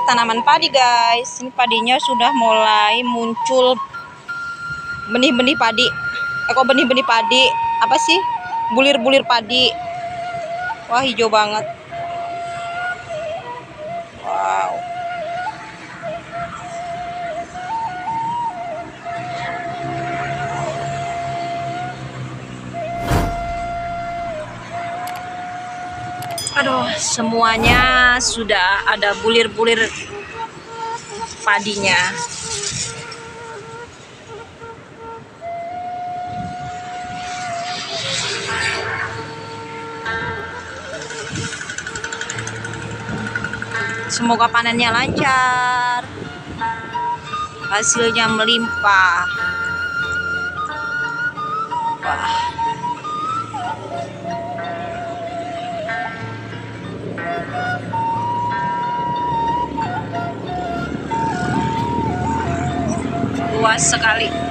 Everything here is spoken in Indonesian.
tanaman padi, guys. Ini padinya sudah mulai muncul benih-benih padi. Kok benih-benih padi? Apa sih? Bulir-bulir padi. Wah, hijau banget. Wow. Aduh, semuanya sudah ada bulir-bulir padinya. Semoga panennya lancar, hasilnya melimpah. Wah. Luas sekali.